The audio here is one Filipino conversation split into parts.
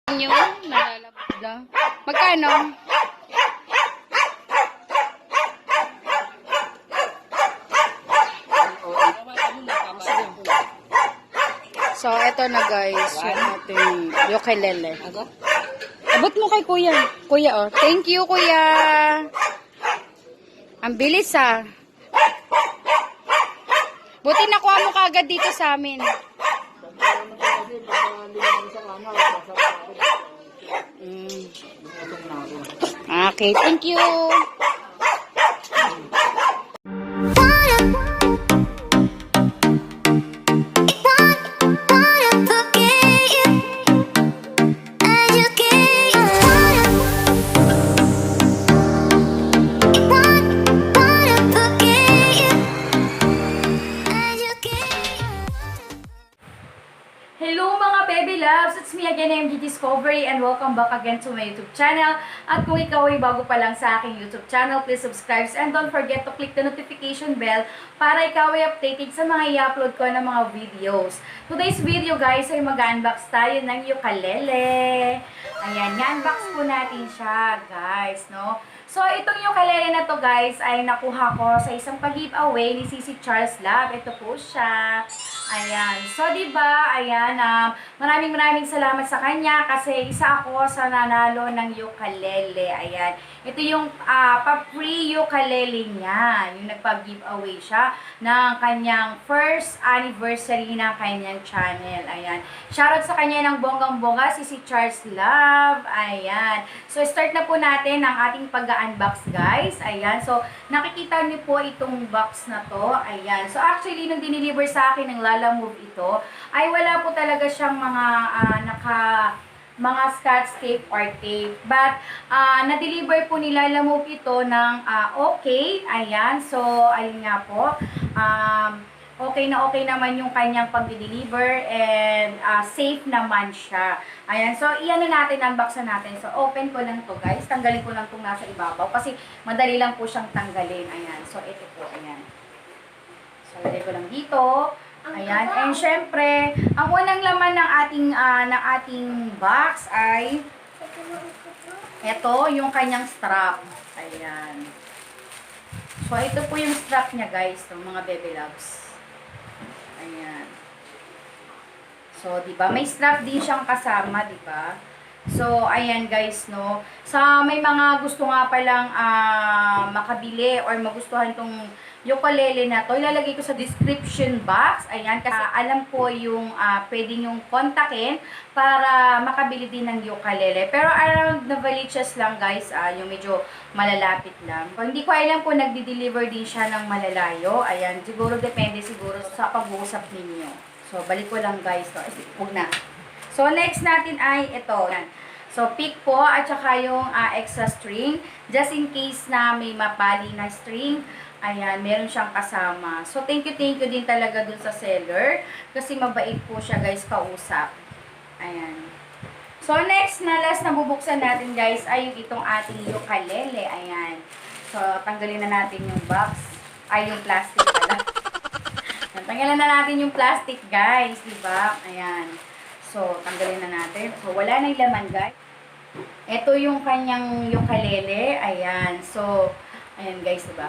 Nyo, nalalabog lang. Magkano? So, eto na guys, yung ating ukulele. Abot mo kay kuya. Kuya, oh. Thank you, kuya. Ang bilis, ah. Buti nakuha mo kagad dito sa amin. Okay, thank you. Hello mga Bebeloves! It's me again, MG Discovery, and welcome back again to my YouTube channel. At kung ikaw ay bago pa lang sa aking YouTube channel, please subscribe and don't forget to click the notification bell para ikaw ay updated sa mga i-upload ko na mga videos. Today's video guys ay mag-unbox tayo ng ukulele. Ayan, i-unbox po natin siya guys, no? So, itong ukulele na to guys ay nakuha ko sa isang pag-giveaway ni Sissy Charlz Love. Ito po siya. Ayan. So, diba, ayan, maraming salamat sa kanya kasi isa ako sa nanalo ng ukulele. Ayan. Ito yung pa-free ukulele niya. Yung nagpag-giveaway siya ng kanyang first anniversary ng kanyang channel. Ayan. Shoutout sa kanya ng bonggang-bongga, si Charlz Love. Ayan. So, start na po natin ang ating pag-unbox, guys. Ayan. So, nakikita niyo po itong box na to. Ayan. So, actually, nung diniliver sa akin ng Move ito, ay wala po talaga siyang mga scotch tape or tape. But, na-deliver po ni Move ito ng okay. Ayan. So, ayun nga po. Okay naman yung kanyang pag-deliver and safe naman siya. Ayan. So, iyan na natin, unbox na natin. So, open ko lang to guys. Tanggalin ko lang itong nasa ibabaw kasi madali lang po siyang tanggalin. Ayan. So, ito po. Ayan. So, lagay ko lang dito. Ayan, and syempre, ang unang laman ng ating box ay ito, yung kanyang strap. Ayan. So, ito po yung strap niya, guys, ng mga Bebeloves. Ayan. So, 'di ba? May strap din siyang kasama, 'di ba? So, ayan guys, no. Sa may mga gusto nga palang makabili or magustuhan tong ukulele na to, ilalagay ko sa description box. Ayan, kasi alam ko yung pwede nyong kontakin para makabili din ng ukulele. Pero around Novaliches lang guys, yung medyo malalapit lang. Hindi ko alam kung nagdi-deliver din siya ng malalayo. Ayan, siguro depende siguro sa pag-uusap ninyo. So, balik ko lang guys to. Huwag na. So, next natin ay ito. So, pick po at saka yung extra string. Just in case na may mapali na string, ayan, meron siyang kasama. So, thank you din talaga dun sa seller. Kasi mabait po siya guys kausap. Ayan. So, next na last na bubuksan natin guys ay itong ating ukulele. Ayan. So, tanggalin na natin yung box. Ay, yung plastic pala. Tanggalin na natin yung plastic guys. Diba? Ayan. So, tanggalin na natin. So, wala na yung laman, guys. Ito yung kanyang ukulele. Ayan. So, ayan, guys, diba?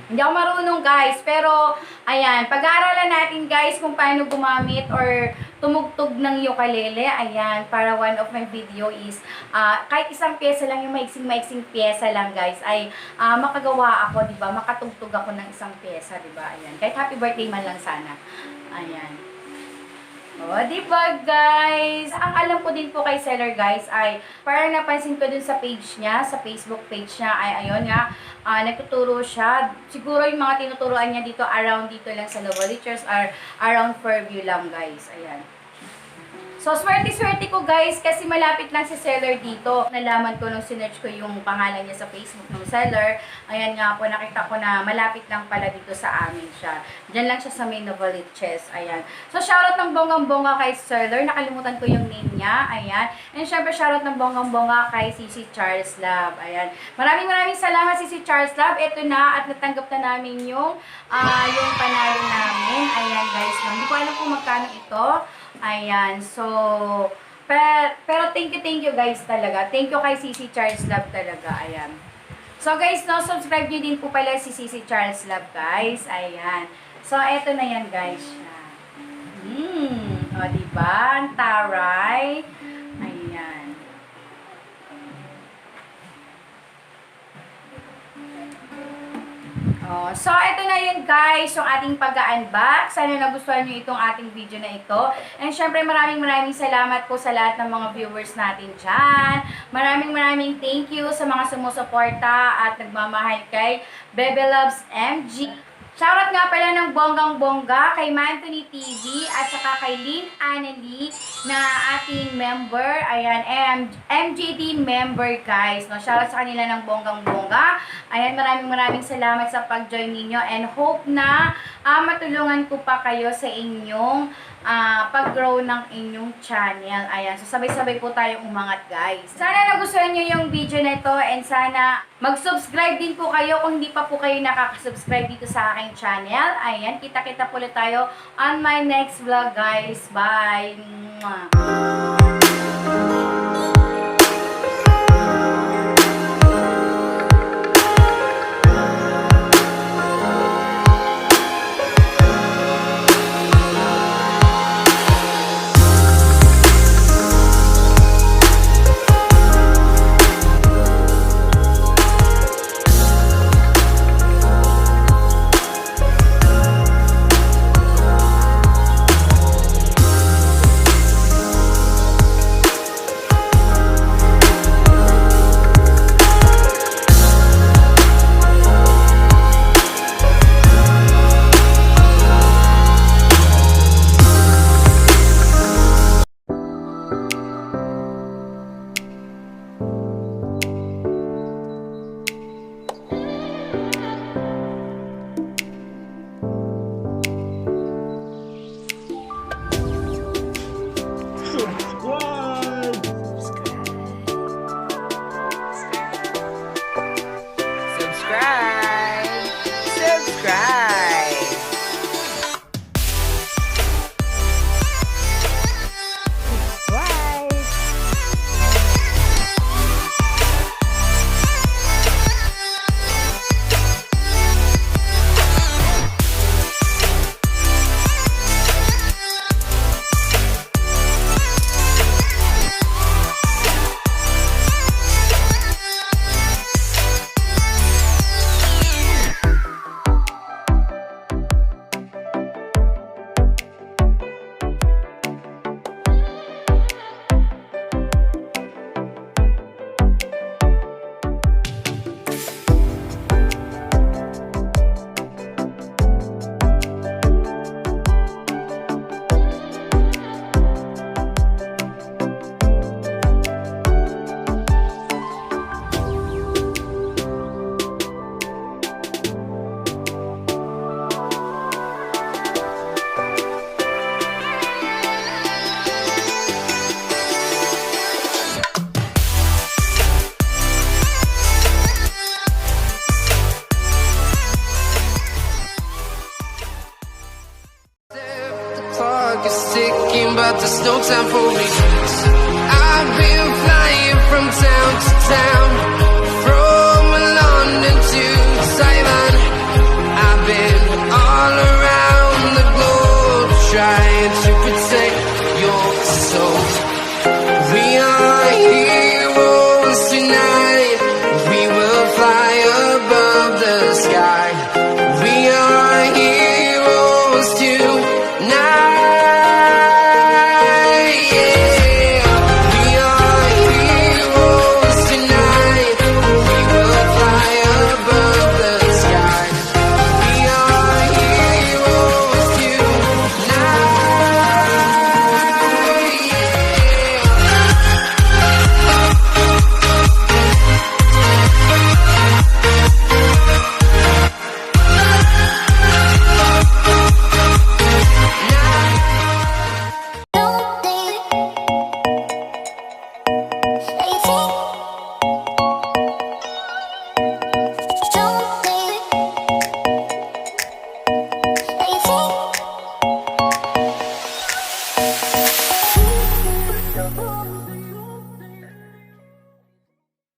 Hindi ako marunong, guys. Pero, ayan. Pag-aaralan natin, guys, kung paano gumamit or tumugtog ng ukulele. Ayan. Para one of my video is, kahit isang pyesa lang, yung maiksing pyesa lang, guys, ay makagawa ako, diba? Makatugtog ako ng isang pyesa, diba? Ayan. Kahit happy birthday man lang sana. Ayan. O, diba guys? Ang alam ko din po kay seller guys ay parang napansin ko dun sa page niya, sa Facebook page niya ay ayun nga, nagtuturo siya. Siguro yung mga tinuturoan niya dito around dito lang sa Novaliches or around Fairview lang guys. Ayan. So, swerte ko guys kasi malapit lang si seller dito. Nalaman ko nung sinearch ko yung pangalan niya sa Facebook ng seller. Ayan nga po, nakita ko na malapit lang pala dito sa amin siya. Diyan lang siya sa main Novaliches. Ayan. So, shoutout ng bonggang-bongga kay seller. Nakalimutan ko yung name niya. Ayan. And syempre, shoutout ng bonggang-bongga kay Sissy Charlz Love. Ayan. Maraming salamat Sissy Charlz Love. Ito na at natanggap na namin yung panalo namin. Ayan guys. Hindi ko alam kung magkano ito. Ayan. So, thank you guys talaga. Thank you kay Sissy Charlz Love talaga. Ayan. So guys, no, subscribe nyo din po pala si Sissy Charlz Love, guys. Ayan. So, eto na yan, guys. O, diba? Ang taray. Ayan. Oh, so, ito na yun guys, yung ating pag-unbox. Sana nagustuhan nyo itong ating video na ito. And syempre maraming salamat po sa lahat ng mga viewers natin dyan. Maraming thank you sa mga sumusuporta at nagmamahal kay Bebeloves MG. Shoutout nga pala ng bonggang-bongga kay Manthony TV at saka kay Lynn Annalie na ating member. Ayan, MGT member guys. No? Shoutout sa kanila ng bonggang-bongga. Ayan, maraming salamat sa pag-join ninyo and hope na matulungan ko pa kayo sa inyong pag-grow ng inyong channel. Ayan, so sabay-sabay po tayong umangat guys. Sana nagustuhan nyo yung video na ito and sana mag-subscribe din po kayo kung hindi pa po kayo nakaka-subscribe dito sa aking channel. Ayan, kita-kita po ulit tayo on my next vlog guys. Bye! Mwah.